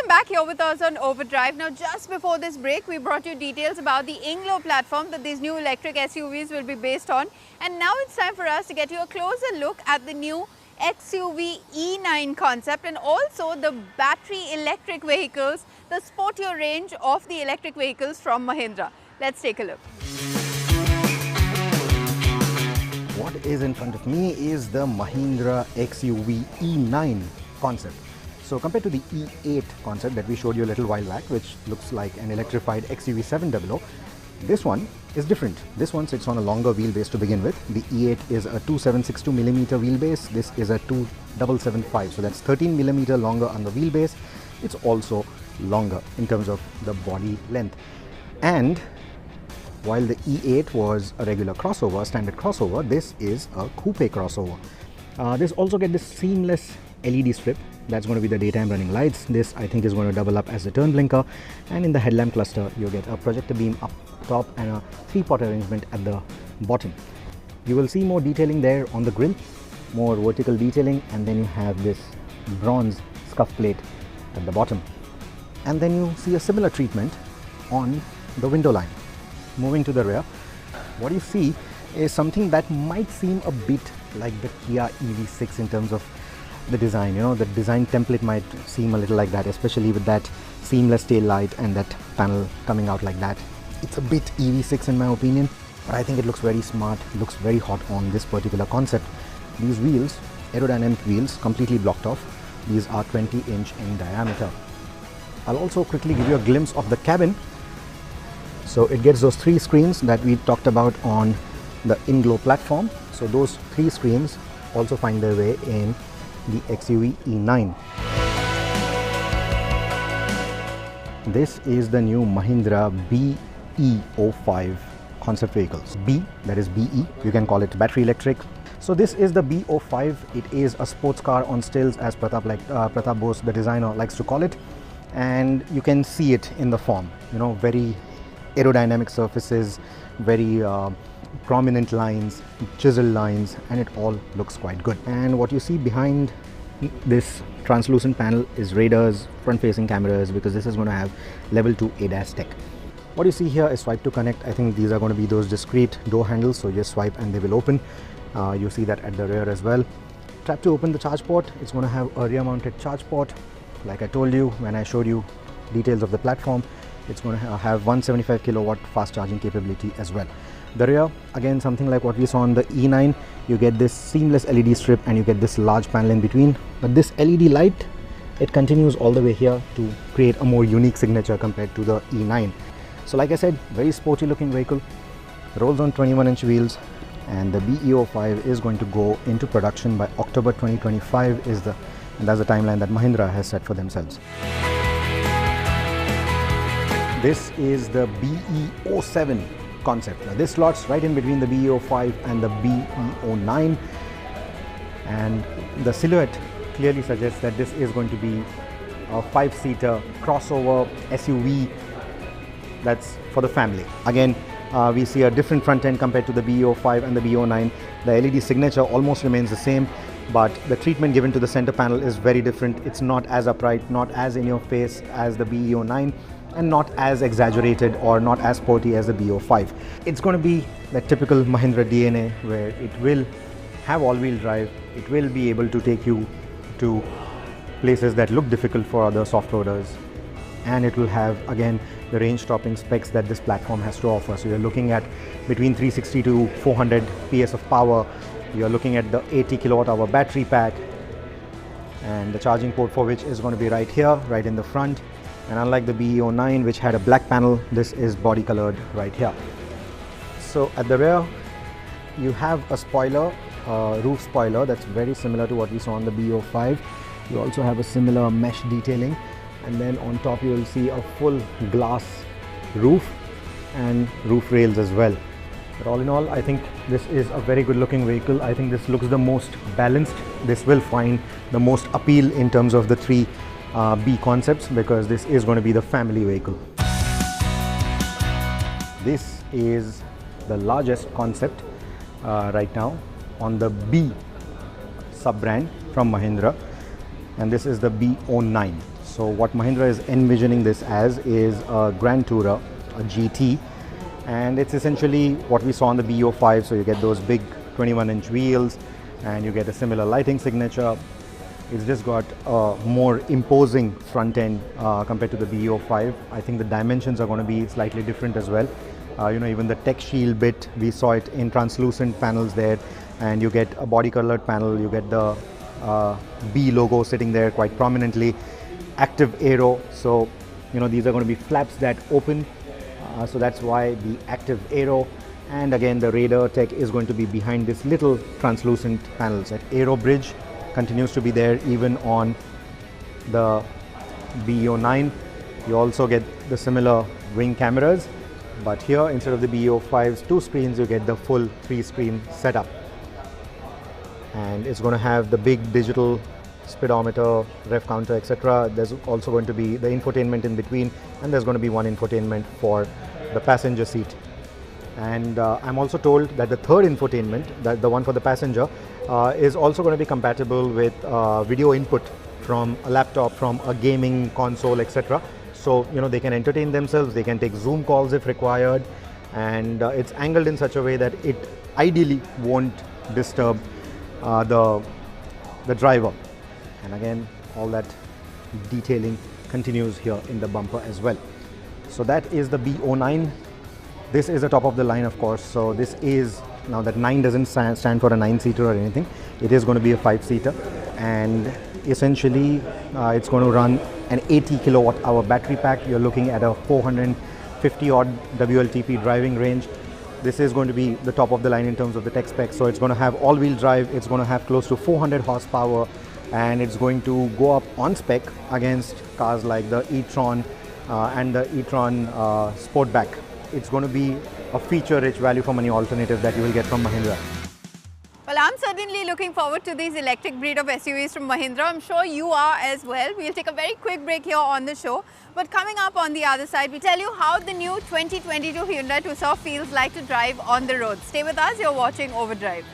Welcome back here with us on Overdrive. Now, just before this break, we brought you details about the INGLO platform that these new electric SUVs will be based on. And now it's time for us to get you a closer look at the new XUV.e9 concept and also the battery electric vehicles, the sportier range of the electric vehicles from Mahindra. Let's take a look. What is in front of me is the Mahindra XUV.e9 concept. So compared to the E8 concept that we showed you a little while back, which looks like an electrified XUV700, this one is different. This one sits on a longer wheelbase to begin with. The E8 is a 2762mm wheelbase. This is a 2775, so that's 13mm longer on the wheelbase. It's also longer in terms of the body length. And while the E8 was a regular crossover, standard crossover, this is a coupe crossover. This also get this seamless LED strip. That's going to be the daytime running lights. This I think is going to double up as a turn blinker, and in the headlamp cluster you get a projector beam up top and a 3-pot arrangement at the bottom. You will see more detailing there on the grille, more vertical detailing, and then you have this bronze scuff plate at the bottom. And then you see a similar treatment on the window line. Moving to the rear, what you see is something that might seem a bit like the Kia EV6 in terms of the design. You know, the design template might seem a little like that, especially with that seamless tail light and that panel coming out like that. It's a bit EV6 in my opinion, but I think it looks very smart, it looks very hot on this particular concept. These wheels, aerodynamic wheels, completely blocked off. These are 20-inch in diameter. I'll also quickly give you a glimpse of the cabin. So it gets those 3 screens that we talked about on the INGLO platform. So those 3 screens also find their way in the XUV.e9. This is the new Mahindra B05 concept vehicles. B, that is BE, you can call it battery electric. So this is the B05. It is a sports car on stilts, as Pratap Bose, the designer, likes to call it. And you can see it in the form, you know, very aerodynamic surfaces, very prominent lines, chiseled lines, and it all looks quite good. And what you see behind this translucent panel is radars, front-facing cameras, because this is going to have level 2 ADAS tech. What you see here is swipe to connect. I think these are going to be those discrete door handles, so just swipe and they will open. You see that at the rear as well. Tap to open the charge port. It's going to have a rear-mounted charge port. Like I told you when I showed you details of the platform, it's going to have 175 kilowatt fast charging capability as well. The rear, again, something like what we saw on the E9. You get this seamless LED strip and you get this large panel in between. But this LED light, it continues all the way here to create a more unique signature compared to the E9. So like I said, very sporty looking vehicle, rolls on 21-inch wheels, and the B05 is going to go into production by October 2025 and that's the timeline that Mahindra has set for themselves. This is the B07 Concept. Now this slots right in between the B05 and the B09, and the silhouette clearly suggests that this is going to be a 5-seater crossover SUV that's for the family. Again, we see a different front end compared to the B05 and the B09. The LED signature almost remains the same, but the treatment given to the center panel is very different. It's not as upright, not as in your face as the B09, and not as exaggerated or not as sporty as the B05. It's going to be that typical Mahindra DNA where it will have all-wheel drive, it will be able to take you to places that look difficult for other soft-roaders, and it will have, again, the range-topping specs that this platform has to offer. So you're looking at between 360 to 400 PS of power, you're looking at the 80 kilowatt-hour battery pack, and the charging port for which is going to be right here, right in the front. And unlike the B09, which had a black panel, this is body colored right here. So at the rear, you have a spoiler, roof spoiler, that's very similar to what we saw on the B05. You also have a similar mesh detailing, and then on top you will see a full glass roof and roof rails as well. But all in all, I think this is a very good looking vehicle. I think this looks the most balanced. This will find the most appeal in terms of the 3 B concepts, because this is going to be the family vehicle. This is the largest concept right now on the B sub-brand from Mahindra. and this is the B09. So what Mahindra is envisioning this as is a Grand Tourer, a GT, and it's essentially what we saw on the B05. So you get those big 21-inch wheels and you get a similar lighting signature. It's just got a more imposing front end compared to the B05. I think the dimensions are going to be slightly different as well. Even the tech shield bit, we saw it in translucent panels there, and you get a body colored panel, you get the B logo sitting there quite prominently, active aero. So these are going to be flaps that open, so that's why the active aero. And again, the radar tech is going to be behind this little translucent panels. That aero bridge continues to be there even on the B09. You also get the similar ring cameras, but here instead of the B05's 2 screens, you get the full 3-screen setup. And it's going to have the big digital speedometer, rev counter, etc. There's also going to be the infotainment in between, and there's going to be one infotainment for the passenger seat. And I'm also told that the third infotainment, that the one for the passenger, is also going to be compatible with video input from a laptop, from a gaming console, etc. So they can entertain themselves, they can take Zoom calls if required, and it's angled in such a way that it ideally won't disturb the driver. And again, all that detailing continues here in the bumper as well. So that is the B09. This is a top of the line, of course. So this is, now that 9 doesn't stand for a 9-seater or anything, it is going to be a 5-seater, and essentially it's going to run an 80 kilowatt hour battery pack. You're looking at a 450 odd WLTP driving range. This is going to be the top of the line in terms of the tech specs. So it's going to have all-wheel drive, it's going to have close to 400 horsepower, and it's going to go up on spec against cars like the e-tron and the e-tron Sportback. It's going to be a feature-rich value for money alternative that you will get from Mahindra. Well, I'm certainly looking forward to these electric breed of SUVs from Mahindra. I'm sure you are as well. We'll take a very quick break here on the show. But coming up on the other side, we tell you how the new 2022 Hyundai Tucson feels like to drive on the road. Stay with us, you're watching Overdrive.